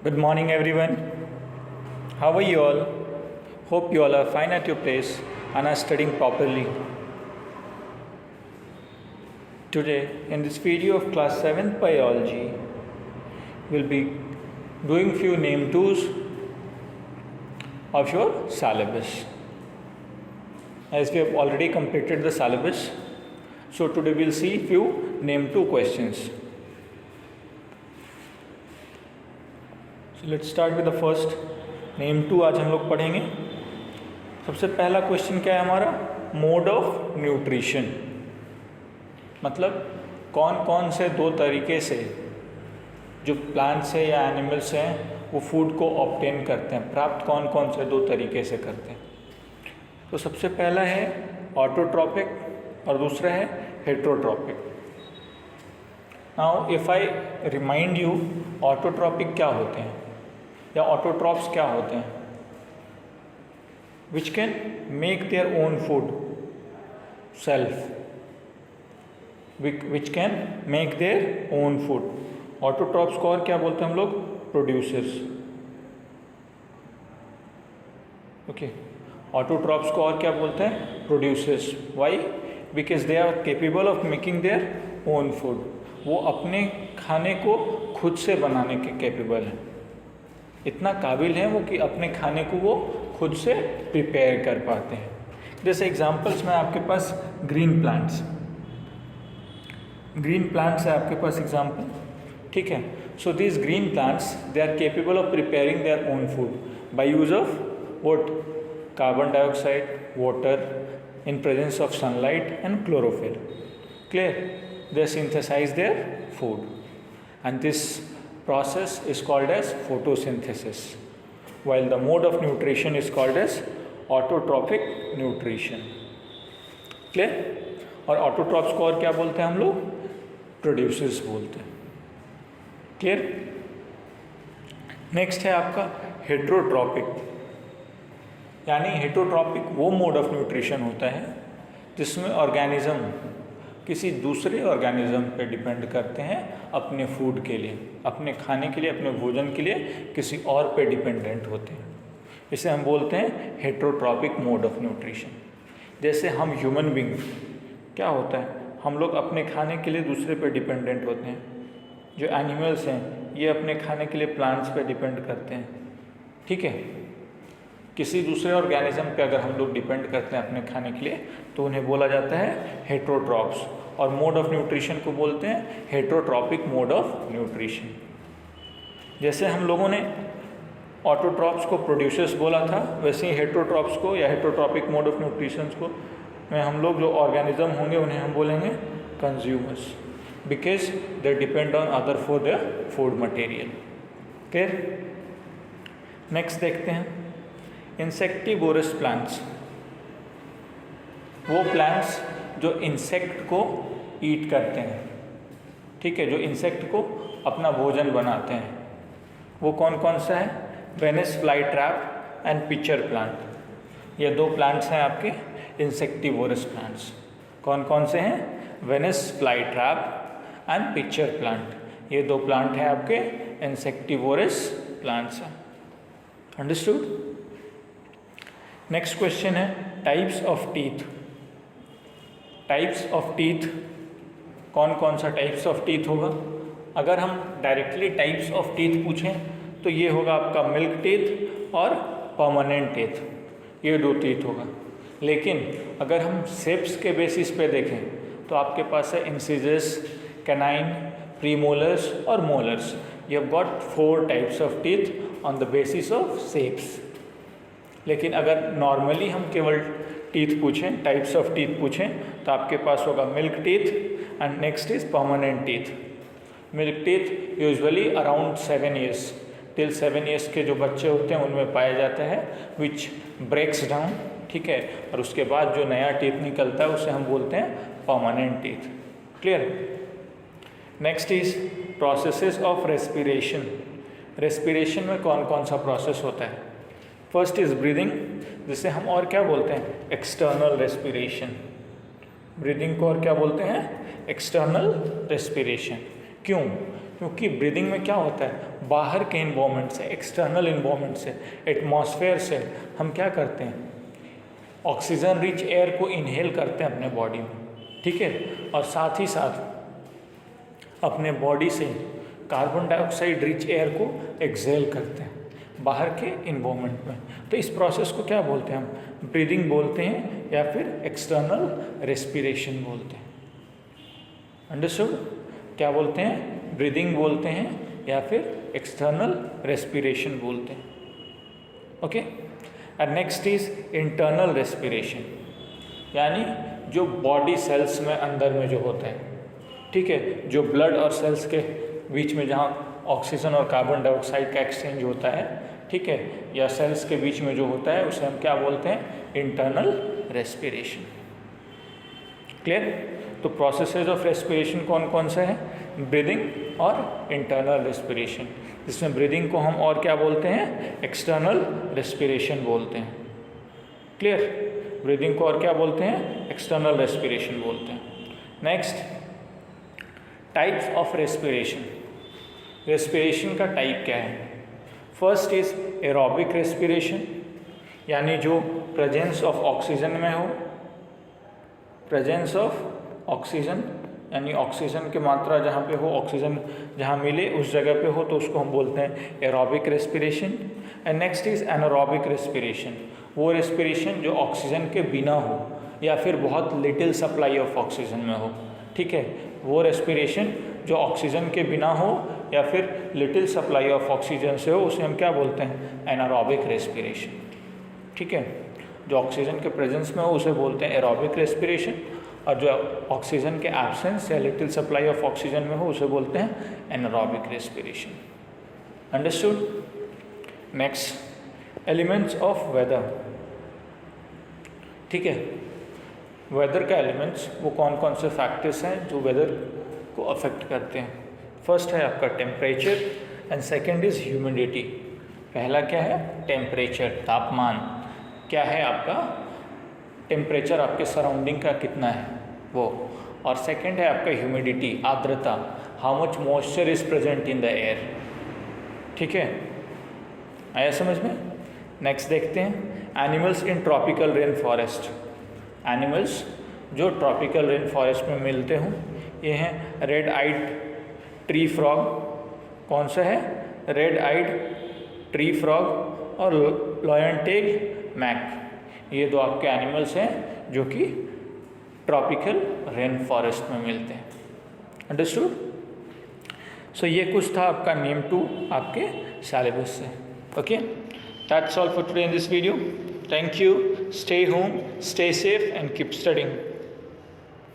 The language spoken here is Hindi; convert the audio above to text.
Good morning, everyone. How are you all? Hope you all are fine at your place and are studying properly. Today, in this video of class 7th biology, we'll be doing few name twos of your syllabus. As we have already completed the syllabus, so today we'll see few name two questions. So let's start with the first name too. आज हम लोग पढ़ेंगे. सबसे पहला क्वेश्चन क्या है हमारा? मोड ऑफ न्यूट्रिशन, मतलब कौन कौन से दो तरीके से जो प्लांट्स है या एनिमल्स हैं वो फूड को ऑब्टेन करते हैं, प्राप्त कौन कौन से दो तरीके से करते हैं. तो सबसे पहला है ऑटोट्रॉपिक और दूसरा है heterotrophic. Now if I remind you, autotrophic क्या होते हैं या ऑटोट्रॉप्स क्या होते हैं? Which can make their own food self, which can make their own food. Autotrophs को और क्या बोलते हैं हम लोग? प्रोड्यूसर्स. ओके, ऑटोट्रॉप्स को और क्या बोलते हैं? Producers. Why? Because they are capable of making their own food. वो अपने खाने को खुद से बनाने के केपेबल हैं, इतना काबिल हैं वो कि अपने खाने को वो खुद से प्रिपेयर कर पाते हैं. जैसे एग्जांपल्स में आपके पास ग्रीन प्लांट्स है आपके पास एग्जांपल, ठीक है. So this green plants they are capable of preparing their own food by use of what? Carbon dioxide, water, in presence of sunlight and chlorophyll. Clear? They synthesize their food, and this process is called as photosynthesis, while the mode of nutrition is called as autotrophic nutrition. Clear? और ऑटोट्रॉप्स को और क्या बोलते हैं हम लोग? प्रोड्यूसर्स बोलते हैं. क्लियर? नेक्स्ट है आपका हेट्रोट्रॉपिक. यानी हेट्रोट्रॉपिक वो मोड ऑफ न्यूट्रिशन होता है जिसमें ऑर्गेनिज्म किसी दूसरे ऑर्गेनिज्म पे डिपेंड करते हैं अपने फूड के लिए, अपने खाने के लिए, अपने भोजन के लिए किसी और पे डिपेंडेंट होते हैं. इसे हम बोलते हैं हेट्रोट्रॉपिक मोड ऑफ न्यूट्रिशन. जैसे हम ह्यूमन बींग क्या होता है, हम लोग अपने खाने के लिए दूसरे पे डिपेंडेंट होते हैं. जो एनिमल्स हैं ये अपने खाने के लिए प्लांट्स पे डिपेंड करते हैं, ठीक है. किसी दूसरे ऑर्गेनिज्म पे अगर हम लोग डिपेंड करते हैं अपने खाने के लिए तो उन्हें बोला जाता है हेट्रोट्रॉप्स, और मोड ऑफ न्यूट्रिशन को बोलते हैं हेट्रोट्रॉपिक मोड ऑफ न्यूट्रिशन. जैसे हम लोगों ने ऑटोट्रॉप्स को प्रोड्यूसर्स बोला था, वैसे ही हेट्रोट्रॉप्स को या हेट्रोट्रॉपिक मोड ऑफ न्यूट्रिशन को में हम लोग जो ऑर्गेनिज्म होंगे उन्हें हम बोलेंगे consumers, because they depend on other for their food material. Clear? Next देखते हैं इंसेक्टिवोरस प्लांट्स. वो प्लांट्स जो इंसेक्ट को ईट करते हैं, ठीक है, जो इंसेक्ट को अपना भोजन बनाते हैं. वो कौन कौन सा है? Venice fly trap and pitcher plant. ये दो प्लांट्स हैं आपके इंसेक्टिवोरस प्लांट्स. कौन कौन से हैं? Venice fly trap and pitcher plant. ये दो प्लांट हैं आपके इंसेक्टिवोरस प्लांट्स हैं. अंडरस्टूड? नेक्स्ट क्वेश्चन है types of teeth. Types of teeth, कौन कौन सा टाइप्स ऑफ टीथ होगा? अगर हम डायरेक्टली टाइप्स ऑफ टीथ पूछें तो ये होगा आपका मिल्क टीथ और परमानेंट टीथ. ये दो टीथ होगा. लेकिन अगर हम शेप्स के बेसिस पे देखें तो आपके पास है इंसिजर्स, कैनाइन, प्रीमोलर्स और molars. You have got 4 types of teeth on the basis of shapes. लेकिन अगर नॉर्मली हम केवल टीथ पूछें, टाइप्स ऑफ टीथ पूछें, तो आपके पास होगा milk teeth and next is permanent teeth. Milk teeth usually around 7 years till 7 years के जो बच्चे होते हैं उनमें पाया जाता है, विच ब्रेक्स डाउन, ठीक है. और उसके बाद जो नया टीथ निकलता है उसे हम बोलते हैं permanent teeth. Clear? Next is processes of respiration. Respiration में कौन कौन सा प्रोसेस होता है? फर्स्ट इज ब्रीदिंग, जिसे हम और क्या बोलते हैं? External respiration. ब्रीदिंग को और क्या बोलते हैं? External respiration. क्यों? क्योंकि ब्रीदिंग में क्या होता है, बाहर के इन्वायरमेंट से, एक्सटर्नल इन्वायरमेंट से, एटमॉस्फेयर से हम क्या करते हैं, ऑक्सीजन रिच एयर को इनहेल करते हैं अपने बॉडी में, ठीक है, और साथ ही साथ अपने बॉडी से कार्बन डाइऑक्साइड रिच एयर को एक्सहेल करते हैं बाहर के इन्वायरमेंट में। तो इस प्रोसेस को क्या बोलते हैं हम, ब्रीदिंग बोलते हैं या फिर एक्सटर्नल रेस्पिरेशन बोलते हैं। अंडरस्टूड? क्या बोलते हैं, ब्रीदिंग बोलते हैं या फिर एक्सटर्नल रेस्पिरेशन बोलते हैं। Okay, and next is internal respiration, यानी जो बॉडी सेल्स में अंदर में जो होता है, ठीक है, जो ब्लड और सेल्स के बीच में जहाँ ऑक्सीजन और कार्बन डाइऑक्साइड का एक्सचेंज होता है, ठीक है, या सेल्स के बीच में जो होता है उसे हम क्या बोलते हैं, इंटरनल रेस्पिरेशन। क्लियर? तो प्रोसेसेस ऑफ रेस्पिरेशन कौन कौन से हैं, ब्रीदिंग और इंटरनल रेस्पिरेशन, जिसमें ब्रीदिंग को हम और क्या बोलते हैं, एक्सटर्नल रेस्पिरेशन बोलते हैं। क्लियर? ब्रीदिंग को और क्या बोलते हैं, एक्सटर्नल रेस्पिरेशन बोलते हैं। Next, types of respiration. Respiration का टाइप क्या है? फर्स्ट इज एरोबिक रेस्पिरेशन, यानी जो प्रेजेंस ऑफ ऑक्सीजन में हो, प्रेजेंस ऑफ ऑक्सीजन यानी ऑक्सीजन की मात्रा जहाँ पे हो, ऑक्सीजन जहाँ मिले उस जगह पे हो, तो उसको हम बोलते हैं aerobic respiration. And next is anaerobic respiration, वो रेस्पिरेशन जो ऑक्सीजन के बिना हो या फिर बहुत लिटिल सप्लाई ऑफ ऑक्सीजन में हो, ठीक है, वो रेस्पिरेशन जो ऑक्सीजन के बिना हो या फिर लिटिल सप्लाई ऑफ ऑक्सीजन से हो, उसे हम क्या बोलते हैं, एनारोबिक रेस्पिरेशन। ठीक है, जो ऑक्सीजन के प्रेजेंस में हो उसे बोलते हैं एरोबिक रेस्पिरेशन, और जो ऑक्सीजन के एब्सेंस या लिटिल सप्लाई ऑफ ऑक्सीजन में हो उसे बोलते हैं anaerobic respiration. Understood? Next, elements of weather. ठीक है, वेदर का एलिमेंट्स वो कौन कौन से फैक्टर्स हैं जो वेदर को अफेक्ट करते हैं। फर्स्ट है आपका temperature and second is humidity. पहला क्या है, टेम्परेचर, तापमान। क्या है आपका टेम्परेचर, आपके सराउंडिंग का कितना है वो, और सेकंड है आपका ह्यूमिडिटी, आर्द्रता, how much moisture is present in the air. ठीक है, आया समझ में? नेक्स्ट देखते हैं, animals in tropical rain forest. Animals जो ट्रॉपिकल रेन फॉरेस्ट में मिलते हों, ये हैं रेड आइड ट्री फ्रॉग। कौन सा है, रेड आइड ट्री फ्रॉग और लॉयन टेल मैक। ये दो आपके एनिमल्स हैं जो कि ट्रॉपिकल रेन फॉरेस्ट में मिलते हैं। अंडरस्टूड? सो ये कुछ था आपका नेम 2 आपके सिलेबस से। Okay, that's all for today in this video. Thank you. Stay home, stay safe and keep studying.